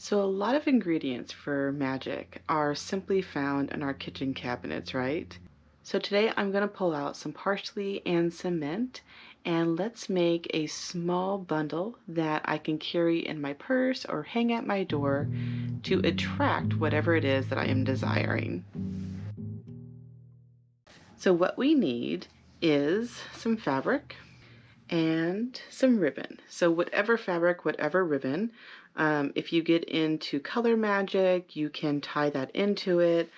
So, a lot of ingredients for magic are simply found in our kitchen cabinets, right? So, today I'm going to pull out some parsley and some mint, and let's make a small bundle that I can carry in my purse or hang at my door to attract whatever it is that I am desiring. So, what we need is some fabric and some ribbon. So whatever fabric, whatever ribbon, if you get into color magic, you can tie that into it.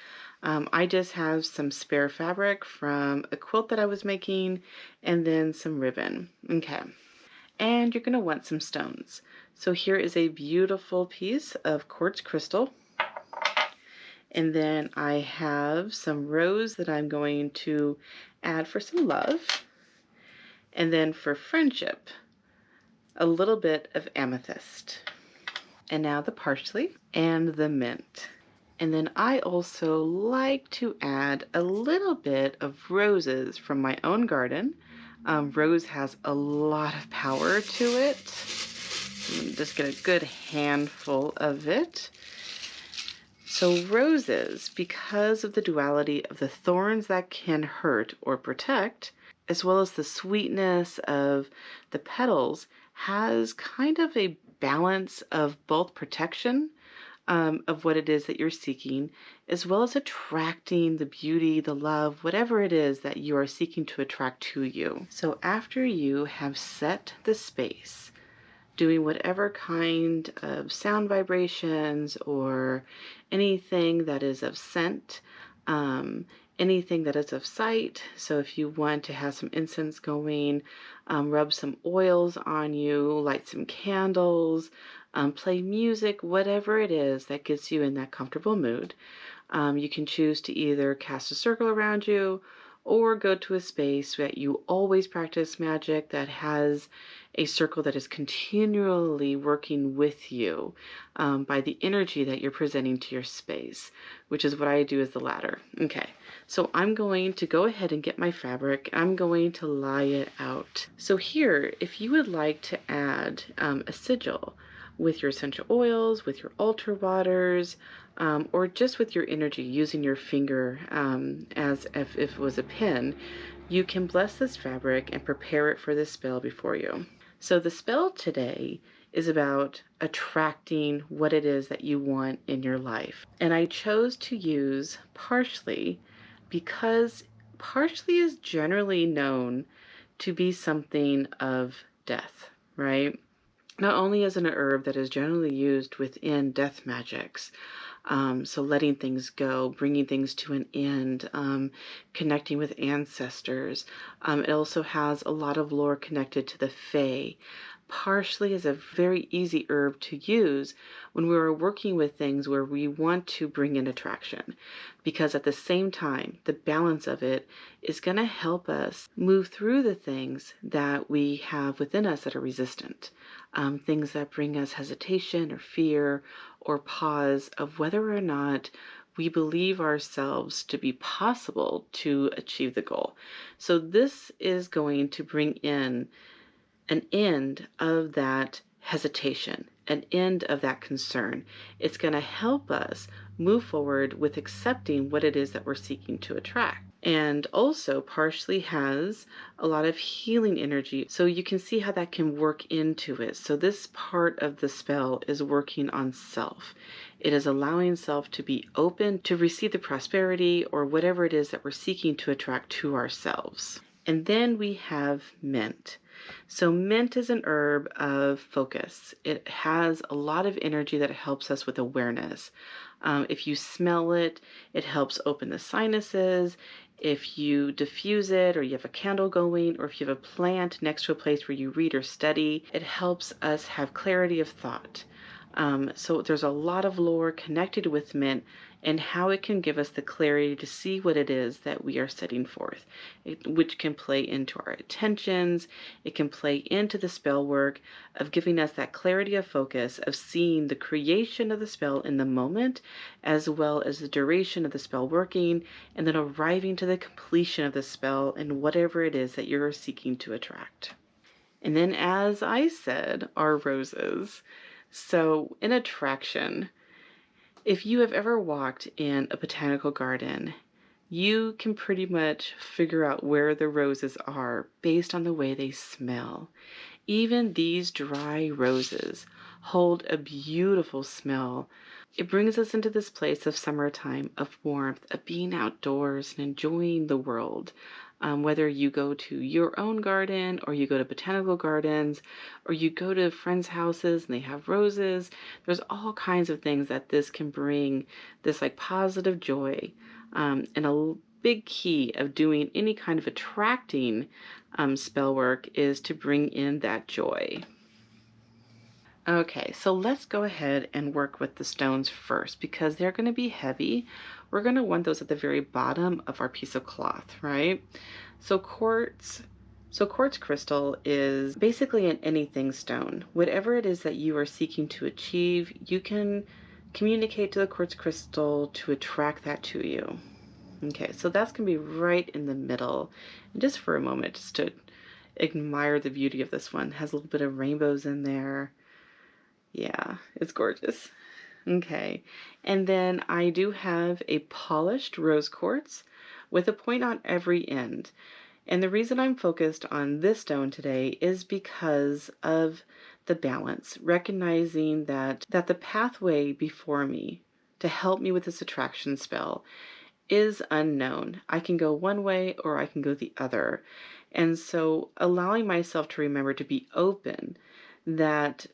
I just have some spare fabric from a quilt that I was making and then some ribbon. Okay. And you're going to want some stones. So here is a beautiful piece of quartz crystal. And then I have some rose that I'm going to add for some love. And then for friendship, a little bit of amethyst. And now the parsley and the mint. And then I also like to add a little bit of roses from my own garden. Rose has a lot of power to it. Just get a good handful of it. So roses, because of the duality of the thorns that can hurt or protect, as well as the sweetness of the petals, has kind of a balance of both protection of what it is that you're seeking, as well as attracting the beauty, the love, whatever it is that you are seeking to attract to you. So after you have set the space, doing whatever kind of sound vibrations or anything that is of scent, anything that is of sight. So if you want to have some incense going, rub some oils on you, light some candles, play music, whatever it is that gets you in that comfortable mood. You can choose to either cast a circle around you or go to a space that you always practice magic that has a circle that is continually working with you by the energy that you're presenting to your space, which is what I do as the latter. Okay, so I'm going to go ahead and get my fabric. I'm going to lie it out. So here, if you would like to add a sigil with your essential oils, with your altar waters, or just with your energy, using your finger as if it was a pen, you can bless this fabric and prepare it for this spell before you. So the spell today is about attracting what it is that you want in your life. And I chose to use parsley because parsley is generally known to be something of death, right? Not only as an herb that is generally used within death magics, so letting things go, bringing things to an end, connecting with ancestors. It also has a lot of lore connected to the Fae. Parsley is a very easy herb to use when we are working with things where we want to bring in attraction, because at the same time, the balance of it is going to help us move through the things that we have within us that are resistant, things that bring us hesitation or fear or pause of whether or not we believe ourselves to be possible to achieve the goal. So this is going to bring in an end of that hesitation, an end of that concern. It's going to help us move forward with accepting what it is that we're seeking to attract. And also, parsley has a lot of healing energy, so you can see how that can work into it. So this part of the spell is working on self. It is allowing self to be open to receive the prosperity or whatever it is that we're seeking to attract to ourselves. And then we have mint. So mint is an herb of focus. It has a lot of energy that helps us with awareness. If you smell it, it helps open the sinuses. If you diffuse it, or you have a candle going, or if you have a plant next to a place where you read or study, it helps us have clarity of thought. So there's a lot of lore connected with mint and how it can give us the clarity to see what it is that we are setting forth, which can play into our attentions. It can play into the spell work of giving us that clarity of focus, of seeing the creation of the spell in the moment, as well as the duration of the spell working, and then arriving to the completion of the spell and whatever it is that you're seeking to attract. And then, as I said, are roses. So in attraction, if you have ever walked in a botanical garden, you can pretty much figure out where the roses are based on the way they smell. Even these dry roses hold a beautiful smell. It brings us into this place of summertime, of warmth, of being outdoors and enjoying the world. Whether you go to your own garden or you go to botanical gardens or you go to friends' houses and they have roses, there's all kinds of things that this can bring, this like positive joy. And a big key of doing any kind of attracting spell work is to bring in that joy. Okay, so let's go ahead and work with the stones first because they're going to be heavy. We're going to want those at the very bottom of our piece of cloth, right? So quartz crystal is basically an anything stone. Whatever it is that you are seeking to achieve, you can communicate to the quartz crystal to attract that to you. Okay, so that's going to be right in the middle. And just for a moment, just to admire the beauty of this one. It has a little bit of rainbows in there. Yeah, it's gorgeous. Okay, and then I do have a polished rose quartz with a point on every end. And the reason I'm focused on this stone today is because of the balance, recognizing that the pathway before me to help me with this attraction spell is unknown. I can go one way or I can go the other. And so allowing myself to remember to be open that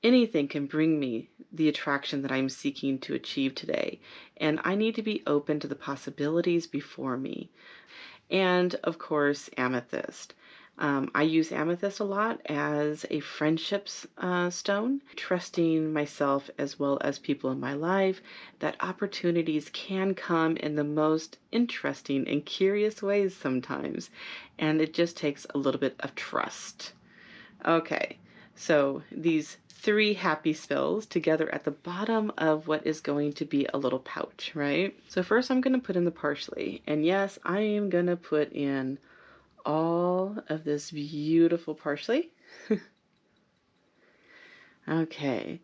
anything can bring me the attraction that I'm seeking to achieve today. And I need to be open to the possibilities before me. And of course, amethyst. I use amethyst a lot as a friendships stone, trusting myself as well as people in my life that opportunities can come in the most interesting and curious ways sometimes. And it just takes a little bit of trust. Okay, so these 3 happy spells together at the bottom of what is going to be a little pouch, right? So first I'm going to put in the parsley. And yes, I am going to put in all of this beautiful parsley. Okay,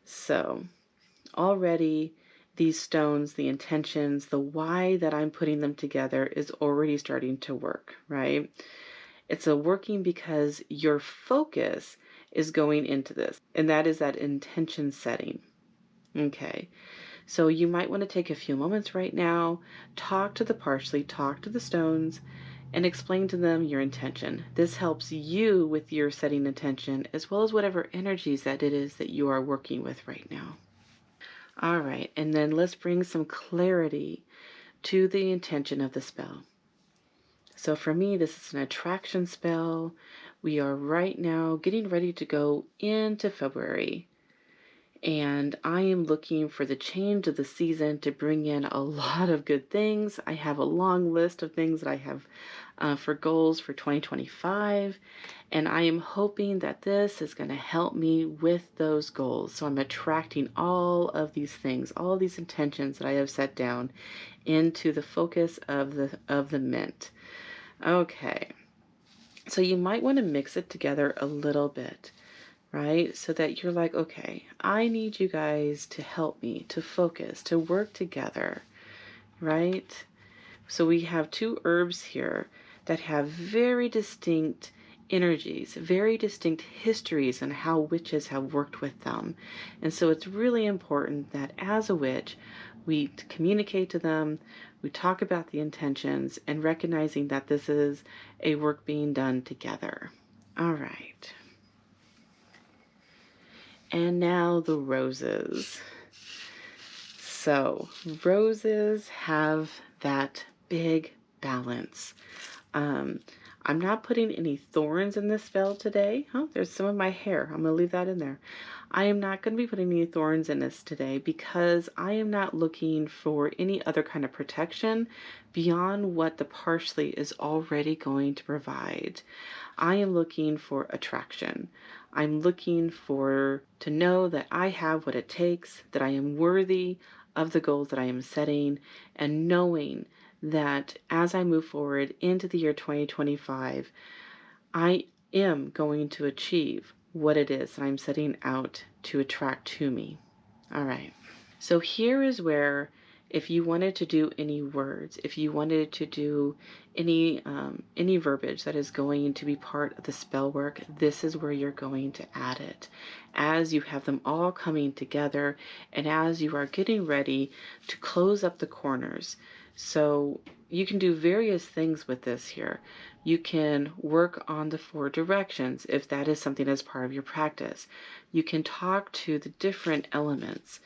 so already these stones, the intentions, the why that I'm putting them together is already starting to work, right? It's a working because your focus is going into this, and that is that intention setting. Okay, so you might want to take a few moments right now, talk to the parsley, talk to the stones, and explain to them your intention. This helps you with your setting intention as well as whatever energies that it is that you are working with right now. All right, and then let's bring some clarity to the intention of the spell. So for me, this is an attraction spell. We are right now getting ready to go into February. And I am looking for the change of the season to bring in a lot of good things. I have a long list of things that I have for goals for 2025. And I am hoping that this is going to help me with those goals. So I'm attracting all of these things, all of these intentions that I have set down into the focus of the mint. Okay. So you might want to mix it together a little bit, right? So that you're like, okay, I need you guys to help me, to focus, to work together, right? So we have 2 herbs here that have very distinct energies, very distinct histories on how witches have worked with them. And so it's really important that as a witch, we communicate to them, we talk about the intentions, and recognizing that this is a work being done together. All right. And now the roses. So roses have that big balance. I'm not putting any thorns in this spell today. Oh, there's some of my hair. I'm going to leave that in there. I am not going to be putting any thorns in this today because I am not looking for any other kind of protection beyond what the parsley is already going to provide. I am looking for attraction. I'm looking to know that I have what it takes, that I am worthy of the goals that I am setting, and knowing that as I move forward into the year 2025, I am going to achieve what it is that I'm setting out to attract to me. All right. So here is where, if you wanted to do any words, if you wanted to do any verbiage that is going to be part of the spell work, this is where you're going to add it. As you have them all coming together and as you are getting ready to close up the corners. So you can do various things with this here. You can work on the 4 directions if that is something that's part of your practice. You can talk to the different elements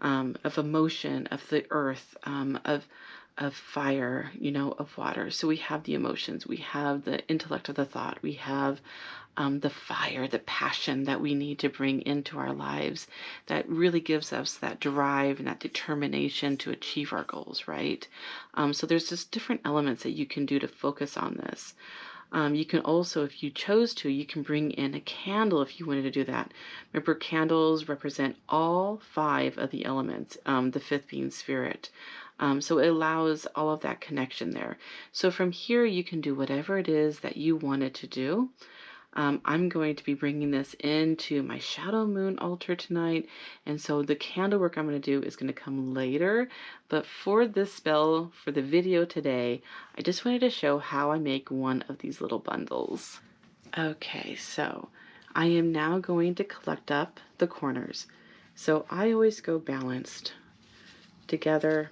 of emotion, of the earth, of fire, you know, of water. So we have the emotions, we have the intellect of the thought, we have the fire, the passion that we need to bring into our lives that really gives us that drive and that determination to achieve our goals, right? So there's just different elements that you can do to focus on this. You can also, if you chose to, you can bring in a candle if you wanted to do that. Remember, candles represent all 5 of the elements, the 5th being spirit. So it allows all of that connection there. So from here, you can do whatever it is that you wanted to do. I'm going to be bringing this into my shadow moon altar tonight. And so the candle work I'm going to do is going to come later. But for this spell, for the video today, I just wanted to show how I make one of these little bundles. Okay, so I am now going to collect up the corners. So I always go balanced. Together,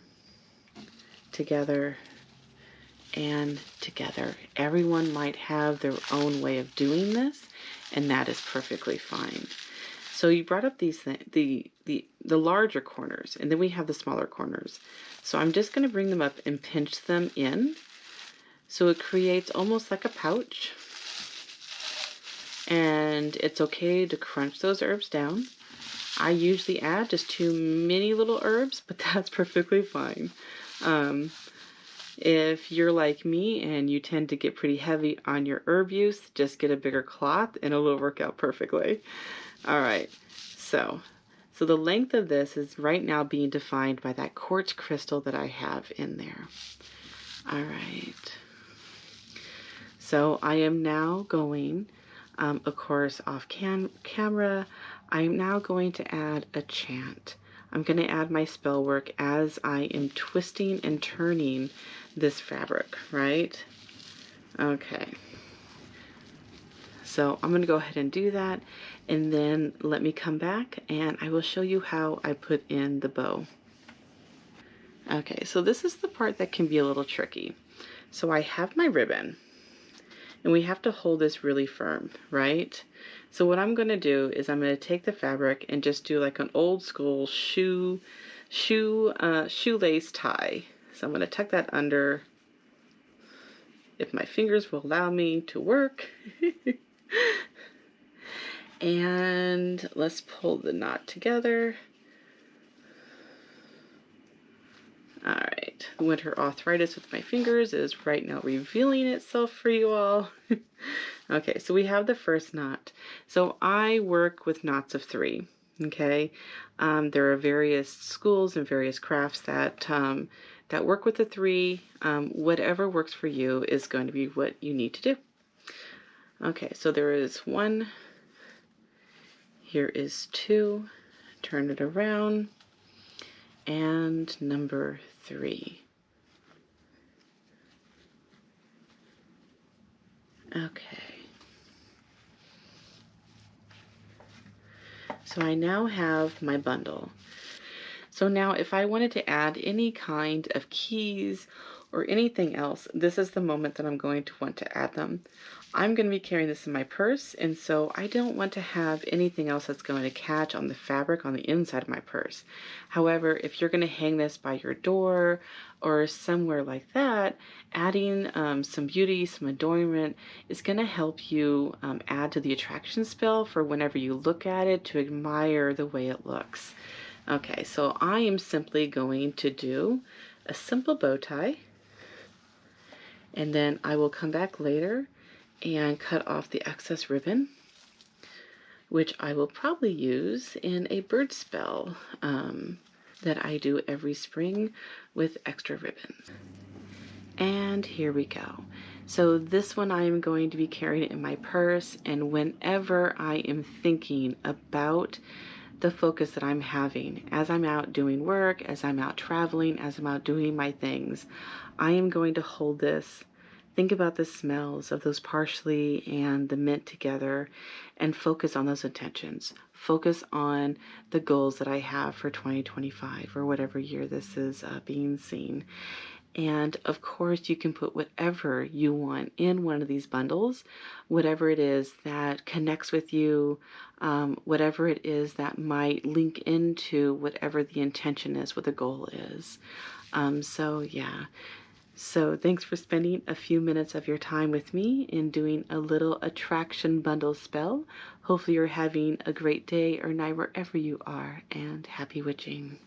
together, and together. Everyone might have their own way of doing this, and that is perfectly fine. So you brought up these the larger corners, and then we have the smaller corners. So I'm just going to bring them up and pinch them in. So it creates almost like a pouch. And it's okay to crunch those herbs down. I usually add just 2 mini little herbs, but that's perfectly fine. If you're like me and you tend to get pretty heavy on your herb use, just get a bigger cloth and it'll work out perfectly. All right, so the length of this is right now being defined by that quartz crystal that I have in there. All right, so I am now going, of course, off camera, I'm now going to add a chant. I'm going to add my spell work as I am twisting and turning this fabric, right? Okay. So I'm going to go ahead and do that, and then let me come back and I will show you how I put in the bow. Okay, so this is the part that can be a little tricky. So I have my ribbon, and we have to hold this really firm, right? So what I'm going to do is I'm going to take the fabric and just do like an old school shoelace tie. So I'm going to tuck that under, if my fingers will allow me to work. And let's pull the knot together. All right, winter arthritis with my fingers is right now revealing itself for you all. Okay, so we have the first knot. So I work with knots of 3, okay? There are various schools and various crafts that work with the 3. Whatever works for you is going to be what you need to do. Okay, so there is 1. Here is 2. Turn it around. And number 3. Okay. So I now have my bundle. So now if I wanted to add any kind of keys or anything else, this is the moment that I'm going to want to add them. I'm going to be carrying this in my purse, and so I don't want to have anything else that's going to catch on the fabric on the inside of my purse. However, if you're going to hang this by your door or somewhere like that, adding some beauty, some adornment is going to help you add to the attraction spell for whenever you look at it to admire the way it looks. Okay, so I am simply going to do a simple bow tie, and then I will come back later and cut off the excess ribbon, which I will probably use in a bird spell that I do every spring with extra ribbon. And here we go. So this one I am going to be carrying in my purse, and whenever I am thinking about the focus that I'm having as I'm out doing work, as I'm out traveling, as I'm out doing my things. I am going to hold this, think about the smells of those parsley and the mint together, and focus on those intentions. Focus on the goals that I have for 2025 or whatever year this is being seen. And of course, you can put whatever you want in one of these bundles, whatever it is that connects with you, whatever it is that might link into whatever the intention is, what the goal is. Yeah. So thanks for spending a few minutes of your time with me in doing a little attraction bundle spell. Hopefully you're having a great day or night wherever you are, and happy witching.